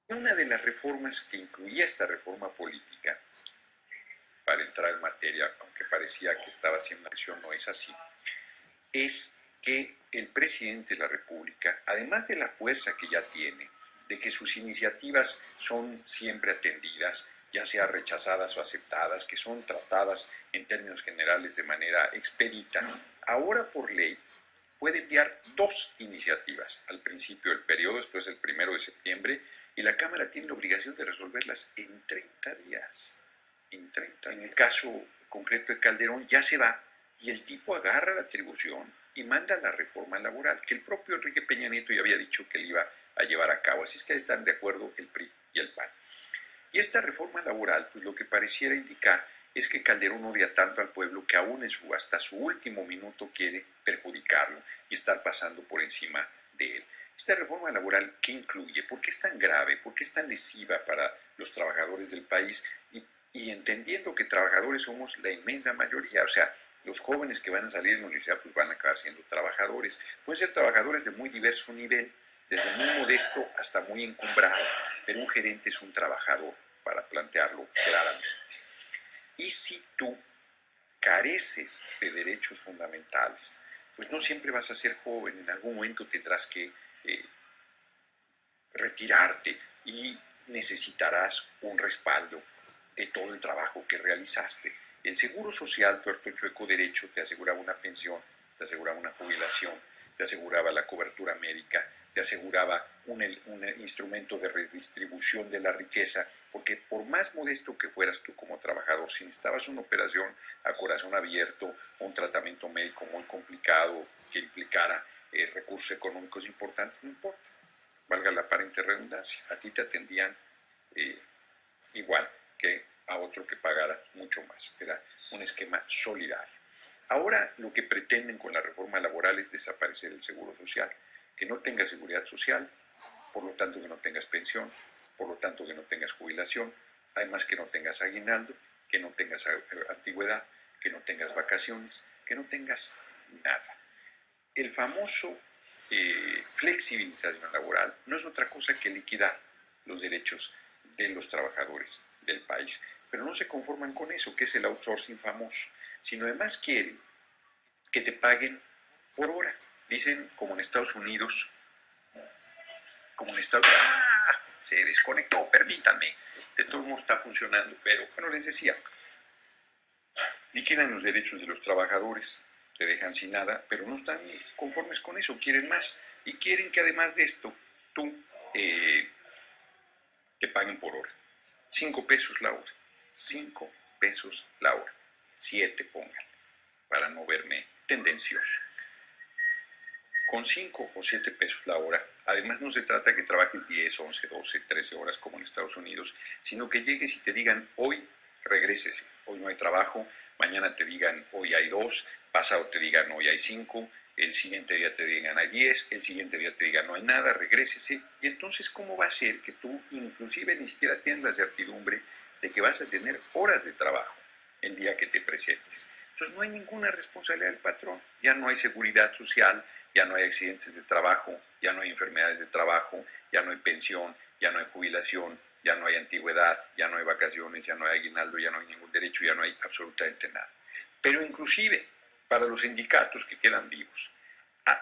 Una de las reformas que incluía esta reforma política, para entrar en materia, aunque parecía que estaba haciendo acción, no es así, es que el presidente de la República, además de la fuerza que ya tiene, de que sus iniciativas son siempre atendidas, ya sea rechazadas o aceptadas, que son tratadas en términos generales de manera expedita, ahora por ley puede enviar dos iniciativas al principio del periodo, esto es el 1 de septiembre, y la Cámara tiene la obligación de resolverlas en 30 días. En 30. En el caso concreto de Calderón ya se va y el tipo agarra la atribución y manda la reforma laboral, que el propio Enrique Peña Nieto ya había dicho que le iba a llevar a cabo. Así es que están de acuerdo el PRI y el PAN. Y esta reforma laboral, pues lo que pareciera indicar es que Calderón odia tanto al pueblo que aún hasta su último minuto quiere perjudicarlo y estar pasando por encima de él. Esta reforma laboral, ¿qué incluye? ¿Por qué es tan grave? ¿Por qué es tan lesiva para los trabajadores del país? Y entendiendo que trabajadores somos la inmensa mayoría, o sea, los jóvenes que van a salir de la universidad pues van a acabar siendo trabajadores. Pueden ser trabajadores de muy diverso nivel, desde muy modesto hasta muy encumbrado, pero un gerente es un trabajador, para plantearlo claramente. Y si tú careces de derechos fundamentales, pues no siempre vas a ser joven, en algún momento tendrás que retirarte y necesitarás un respaldo de todo el trabajo que realizaste. El seguro social, tuerto chueco derecho, te aseguraba una pensión, te aseguraba una jubilación, te aseguraba la cobertura médica, te aseguraba un instrumento de redistribución de la riqueza, porque por más modesto que fueras tú como trabajador, si necesitabas una operación a corazón abierto o un tratamiento médico muy complicado que implicara recursos económicos importantes, no importa, valga la aparente redundancia, a ti te atendían eh, igual que a otro que pagara mucho más. Era un esquema solidario. Ahora lo que pretenden con la reforma laboral es desaparecer el seguro social, que no tengas seguridad social, por lo tanto que no tengas pensión, por lo tanto que no tengas jubilación, además que no tengas aguinaldo, que no tengas antigüedad, que no tengas vacaciones, que no tengas nada. El famoso flexibilización laboral no es otra cosa que liquidar los derechos de los trabajadores del país. Pero no se conforman con eso, que es el outsourcing famoso, sino además quieren que te paguen por hora. Dicen, como en Estados Unidos, como en Estados Unidos, ¡ah! Se desconectó, permítanme, de todo modo está funcionando, pero bueno, les decía, liquidan los derechos de los trabajadores, te dejan sin nada, pero no están conformes con eso, quieren más. Y quieren que además de esto, tú te paguen por hora. 5 pesos la hora. 5 pesos la hora. 7 pongan, para no verme tendencioso. Con 5 o 7 pesos la hora, además no se trata de que trabajes 10, 11, 12, 13 horas como en Estados Unidos, sino que llegues y te digan, hoy regrésese, hoy no hay trabajo, mañana te digan, hoy hay 2, pasado te digan, hoy hay 5, el siguiente día te digan, hay 10, el siguiente día te digan, no hay nada, regrésese. Y entonces, ¿cómo va a ser que tú inclusive ni siquiera tienes la certidumbre de que vas a tener horas de trabajo el día que te presentes? Entonces no hay ninguna responsabilidad del patrón, ya no hay seguridad social, ya no hay accidentes de trabajo, ya no hay enfermedades de trabajo, ya no hay pensión, ya no hay jubilación, ya no hay antigüedad, ya no hay vacaciones, ya no hay aguinaldo, ya no hay ningún derecho, ya no hay absolutamente nada. Pero inclusive para los sindicatos que quedan vivos,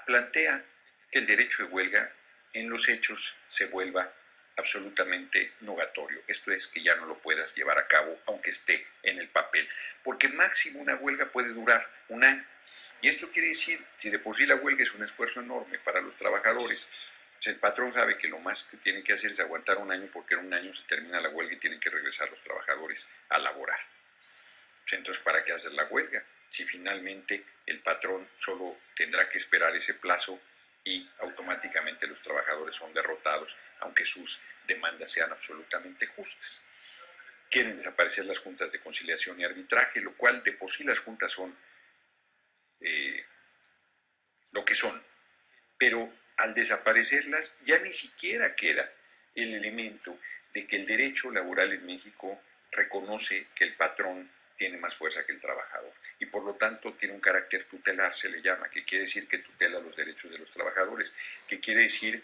plantea que el derecho de huelga en los hechos se vuelva absolutamente nugatorio. Esto es que ya no lo puedas llevar a cabo aunque esté en el papel, porque máximo una huelga puede durar un año. Y esto quiere decir, si de por sí la huelga es un esfuerzo enorme para los trabajadores, pues el patrón sabe que lo más que tiene que hacer es aguantar un año, porque en un año se termina la huelga y tienen que regresar los trabajadores a laborar. Pues entonces, ¿para qué hacer la huelga? Si finalmente el patrón solo tendrá que esperar ese plazo y automáticamente los trabajadores son derrotados, aunque sus demandas sean absolutamente justas. Quieren desaparecer las juntas de conciliación y arbitraje, lo cual de por sí las juntas son eh, lo que son, pero al desaparecerlas ya ni siquiera queda el elemento de que el derecho laboral en México reconoce que el patrón tiene más fuerza que el trabajador y por lo tanto tiene un carácter tutelar, se le llama, que quiere decir que tutela los derechos de los trabajadores, que quiere decir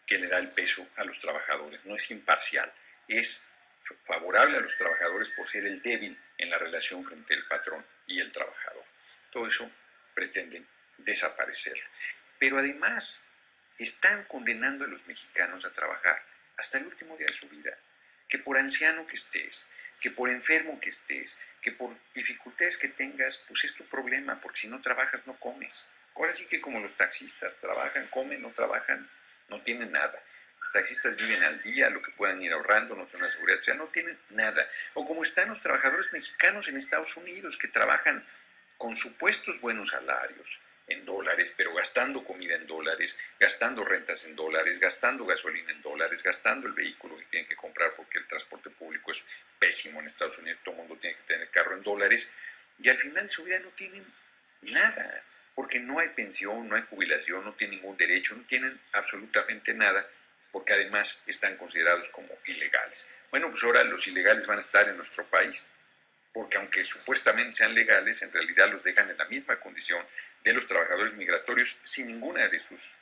que le da el peso a los trabajadores, no es imparcial, es favorable a los trabajadores por ser el débil en la relación frente al patrón y el trabajador. Todo eso pretenden desaparecer. Pero además están condenando a los mexicanos a trabajar hasta el último día de su vida. Que por anciano que estés, que por enfermo que estés, que por dificultades que tengas, pues es tu problema, porque si no trabajas no comes. Ahora sí que como los taxistas, trabajan, comen, no trabajan, no tienen nada. Los taxistas viven al día, lo que puedan ir ahorrando, no tienen una seguridad social, no tienen nada. O como están los trabajadores mexicanos en Estados Unidos, que trabajan con supuestos buenos salarios, en dólares, pero gastando comida en dólares, gastando rentas en dólares, gastando gasolina en dólares, gastando el vehículo que tienen que comprar porque el transporte público es pésimo en Estados Unidos, todo el mundo tiene que tener carro en dólares, y al final de su vida no tienen nada, porque no hay pensión, no hay jubilación, no tienen ningún derecho, no tienen absolutamente nada, porque además están considerados como ilegales. Bueno, pues ahora los ilegales van a estar en nuestro país, porque aunque supuestamente sean legales, en realidad los dejan en la misma condición de los trabajadores migratorios sin ninguna de sus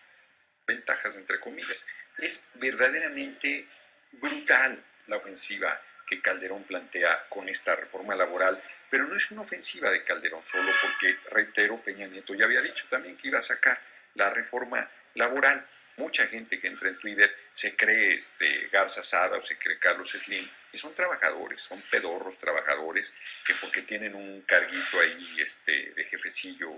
ventajas, entre comillas. Es verdaderamente brutal la ofensiva que Calderón plantea con esta reforma laboral, pero no es una ofensiva de Calderón solo porque, reitero, Peña Nieto ya había dicho también que iba a sacar la reforma laboral. Mucha gente que entra en Twitter se cree Garza Sada o se cree Carlos Slim, y son trabajadores, son pedorros trabajadores que porque tienen un carguito ahí de jefecillo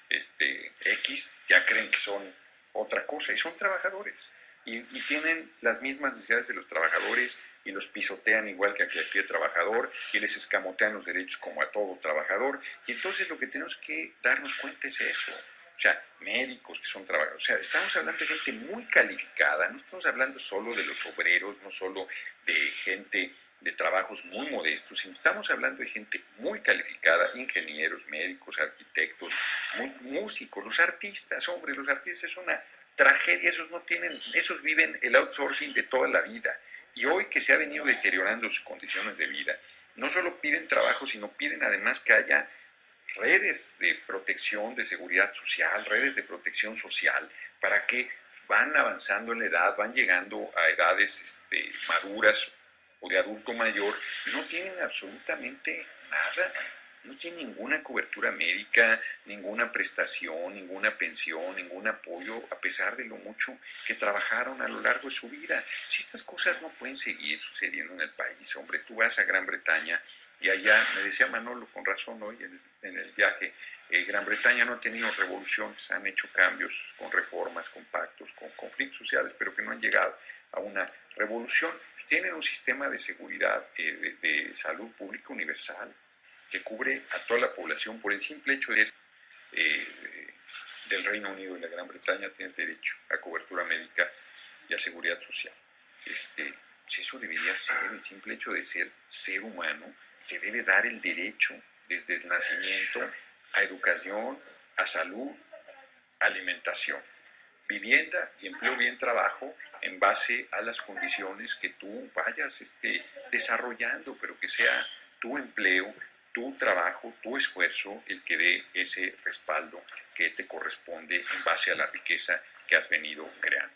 X, ya creen que son otra cosa, y son trabajadores. Y tienen las mismas necesidades de los trabajadores y los pisotean igual que a cualquier trabajador y les escamotean los derechos como a todo trabajador. Y entonces lo que tenemos que darnos cuenta es eso. O sea, médicos que son trabajadores. O sea, estamos hablando de gente muy calificada, no estamos hablando solo de los obreros, no solo de gente de trabajos muy modestos, sino estamos hablando de gente muy calificada, ingenieros, médicos, arquitectos, músicos, los artistas, hombre, los artistas es una tragedia, esos viven el outsourcing de toda la vida. Y hoy que se ha venido deteriorando sus condiciones de vida, no solo piden trabajo, sino piden además que haya redes de protección, de seguridad social, redes de protección social, para que van avanzando en la edad, van llegando a edades maduras o de adulto mayor, y no tienen absolutamente nada, no tienen ninguna cobertura médica, ninguna prestación, ninguna pensión, ningún apoyo, a pesar de lo mucho que trabajaron a lo largo de su vida. Si estas cosas no pueden seguir sucediendo en el país, hombre, tú vas a Gran Bretaña y allá, me decía Manolo con razón hoy en el viaje, Gran Bretaña no ha tenido revoluciones, han hecho cambios con reformas, con pactos, con conflictos sociales, pero que no han llegado a una revolución. Tienen un sistema de seguridad, de salud pública universal, que cubre a toda la población por el simple hecho de ser del Reino Unido y la Gran Bretaña, tienes derecho a cobertura médica y a seguridad social. Pues eso debería ser, el simple hecho de ser humano, te debe dar el derecho desde el nacimiento a educación, a salud, alimentación, vivienda y empleo, bien trabajo, en base a las condiciones que tú vayas desarrollando, pero que sea tu empleo, tu trabajo, tu esfuerzo el que dé ese respaldo que te corresponde en base a la riqueza que has venido creando.